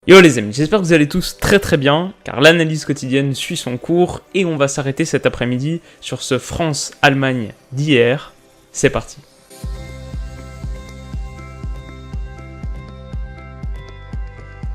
Yo les amis, j'espère que vous allez tous très bien, car l'analyse quotidienne suit son cours et on va s'arrêter cet après-midi sur ce France-Allemagne d'hier. C'est parti.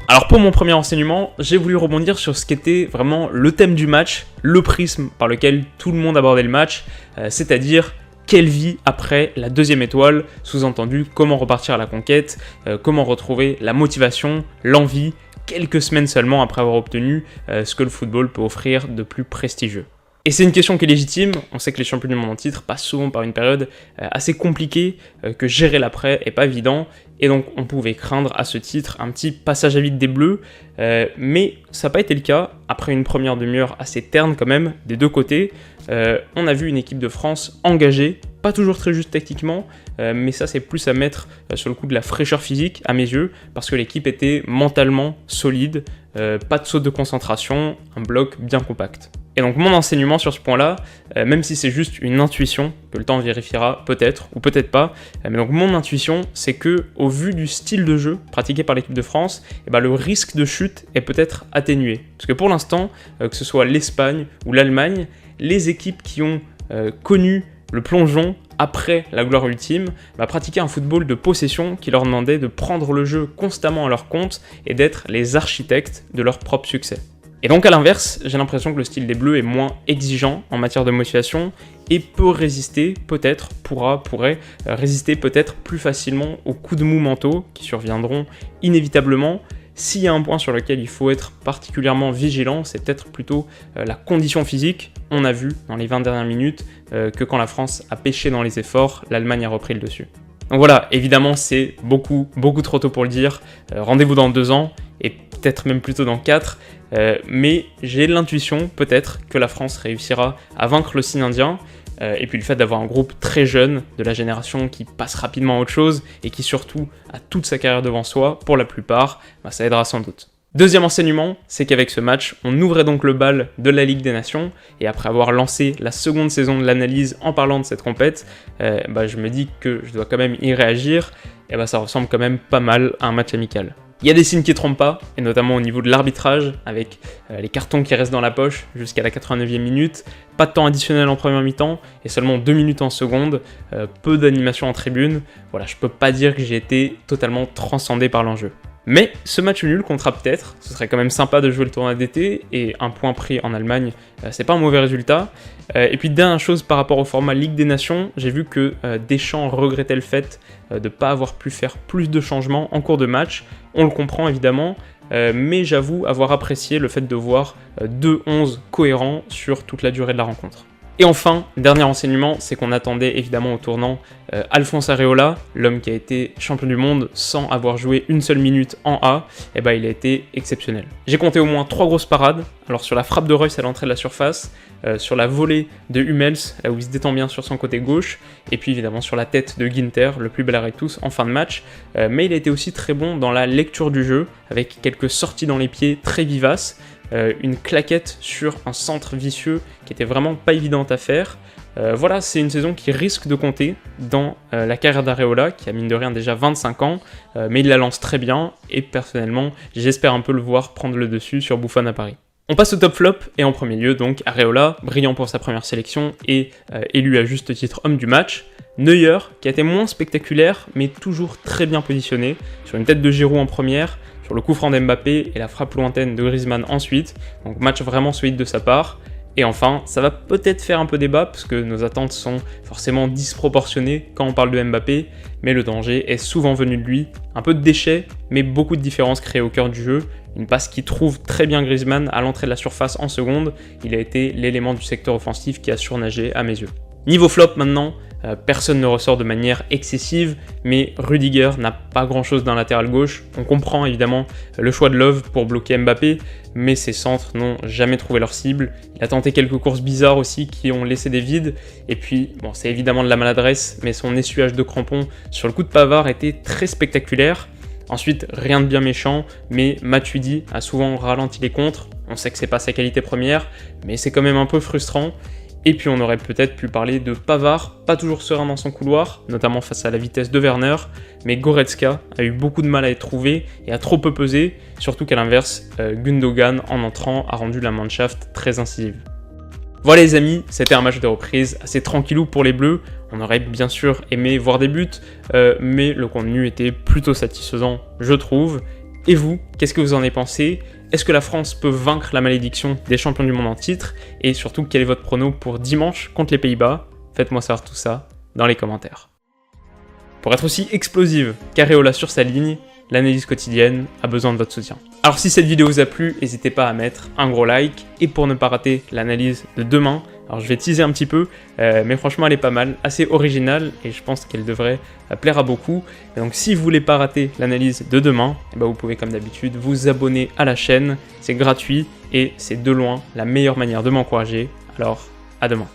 Alors pour mon premier enseignement, j'ai voulu rebondir sur ce qu'était vraiment le thème du match, le prisme par lequel tout le monde abordait le match, c'est-à-dire quelle vie après la deuxième étoile, sous-entendu comment repartir à la conquête, comment retrouver la motivation, l'envie, quelques semaines seulement après avoir obtenu ce que le football peut offrir de plus prestigieux. Et c'est une question qui est légitime, on sait que les champions du monde en titre passent souvent par une période assez compliquée, que gérer l'après est pas évident, et donc on pouvait craindre à ce titre un petit passage à vide des Bleus, mais ça n'a pas été le cas. Après une première demi-heure assez terne quand même, des deux côtés, on a vu une équipe de France engagée, pas toujours très juste tactiquement, mais ça c'est plus à mettre sur le coup de la fraîcheur physique à mes yeux, parce que l'équipe était mentalement solide, pas de saut de concentration, un bloc bien compact. Et donc mon enseignement sur ce point-là, même si c'est juste une intuition, que le temps vérifiera peut-être ou peut-être pas, mais donc mon intuition c'est que au vu du style de jeu pratiqué par l'équipe de France, le risque de chute est peut-être atténué. Parce que pour l'instant, que ce soit l'Espagne ou l'Allemagne, les équipes qui ont connu le plongeon après la gloire ultime, pratiquaient un football de possession qui leur demandait de prendre le jeu constamment à leur compte et d'être les architectes de leur propre succès. Et donc à l'inverse, j'ai l'impression que le style des Bleus est moins exigeant en matière de motivation et peut résister, pourrait résister peut-être plus facilement aux coups de mou mentaux qui surviendront inévitablement. S'il y a un point sur lequel il faut être particulièrement vigilant, c'est peut-être plutôt la condition physique. On a vu dans les 20 dernières minutes que quand la France a pêché dans les efforts, l'Allemagne a repris le dessus. Donc voilà, évidemment c'est beaucoup trop tôt pour le dire, rendez-vous dans 2 ans, et peut-être même plutôt dans 4, mais j'ai l'intuition peut-être que la France réussira à vaincre le signe indien, et puis le fait d'avoir un groupe très jeune, de la génération qui passe rapidement à autre chose, et qui surtout a toute sa carrière devant soi, pour la plupart, ça aidera sans doute. Deuxième enseignement, c'est qu'avec ce match, on ouvrait donc le bal de la Ligue des Nations, et après avoir lancé la seconde saison de l'analyse en parlant de cette compète, je me dis que je dois quand même y réagir, et ça ressemble quand même pas mal à un match amical. Il y a des signes qui ne trompent pas, et notamment au niveau de l'arbitrage, avec les cartons qui restent dans la poche jusqu'à la 89e minute, pas de temps additionnel en première mi-temps, et seulement 2 minutes en seconde, peu d'animation en tribune. Voilà, je peux pas dire que j'ai été totalement transcendé par l'enjeu. Mais ce match nul comptera peut-être, ce serait quand même sympa de jouer le tournoi d'été, et un point pris en Allemagne, c'est pas un mauvais résultat. Et puis dernière chose par rapport au format Ligue des Nations, j'ai vu que Deschamps regrettait le fait de ne pas avoir pu faire plus de changements en cours de match. On le comprend évidemment, mais j'avoue avoir apprécié le fait de voir 2 11 cohérents sur toute la durée de la rencontre. Et enfin, dernier enseignement, c'est qu'on attendait évidemment au tournant Alphonse Areola, l'homme qui a été champion du monde sans avoir joué une seule minute en A, il a été exceptionnel. J'ai compté au moins 3 grosses parades, alors sur la frappe de Reus à l'entrée de la surface, sur la volée de Hummels, où il se détend bien sur son côté gauche, et puis évidemment sur la tête de Ginter, le plus bel arrêt de tous en fin de match, mais il a été aussi très bon dans la lecture du jeu, avec quelques sorties dans les pieds très vivaces, une claquette sur un centre vicieux qui était vraiment pas évidente à faire. Voilà, c'est une saison qui risque de compter dans la carrière d'Areola, qui a mine de rien déjà 25 ans, mais il la lance très bien, et personnellement, j'espère un peu le voir prendre le dessus sur Buffon à Paris. On passe au top flop, et en premier lieu donc Areola, brillant pour sa première sélection, et élu à juste titre homme du match. Neuer, qui a été moins spectaculaire, mais toujours très bien positionné, sur une tête de Giroud en première, sur le coup franc d'Mbappé et la frappe lointaine de Griezmann ensuite, donc match vraiment solide de sa part. Et enfin, ça va peut-être faire un peu débat, parce que nos attentes sont forcément disproportionnées quand on parle de Mbappé, mais le danger est souvent venu de lui. Un peu de déchets, mais beaucoup de différences créées au cœur du jeu. Une passe qui trouve très bien Griezmann à l'entrée de la surface en seconde, il a été l'élément du secteur offensif qui a surnagé à mes yeux. Niveau flop maintenant, personne ne ressort de manière excessive, mais Rudiger n'a pas grand chose d'un latéral gauche. On comprend évidemment le choix de Love pour bloquer Mbappé, mais ses centres n'ont jamais trouvé leur cible. Il a tenté quelques courses bizarres aussi qui ont laissé des vides, et puis bon, c'est évidemment de la maladresse, mais son essuyage de crampon sur le coup de Pavard était très spectaculaire. Ensuite, rien de bien méchant, mais Matuidi a souvent ralenti les contres. On sait que c'est pas sa qualité première, mais c'est quand même un peu frustrant. Et puis on aurait peut-être pu parler de Pavard, pas toujours serein dans son couloir, notamment face à la vitesse de Werner, mais Goretzka a eu beaucoup de mal à être trouvé et a trop peu pesé, surtout qu'à l'inverse, Gundogan en entrant a rendu la Mannschaft très incisive. Voilà les amis, c'était un match de reprise assez tranquillou pour les Bleus. On aurait bien sûr aimé voir des buts, mais le contenu était plutôt satisfaisant, je trouve. Et vous, qu'est-ce que vous en avez pensé? Est-ce que la France peut vaincre la malédiction des champions du monde en titre? Et surtout, quel est votre prono pour dimanche contre les Pays-Bas? Faites-moi savoir tout ça dans les commentaires. Pour être aussi explosive qu'Areola sur sa ligne, l'analyse quotidienne a besoin de votre soutien. Alors si cette vidéo vous a plu, n'hésitez pas à mettre un gros like. Et pour ne pas rater l'analyse de demain, alors je vais teaser un petit peu, mais franchement elle est pas mal, assez originale et je pense qu'elle devrait plaire à beaucoup. Et donc si vous voulez pas rater l'analyse de demain, vous pouvez comme d'habitude vous abonner à la chaîne, c'est gratuit et c'est de loin la meilleure manière de m'encourager. Alors à demain.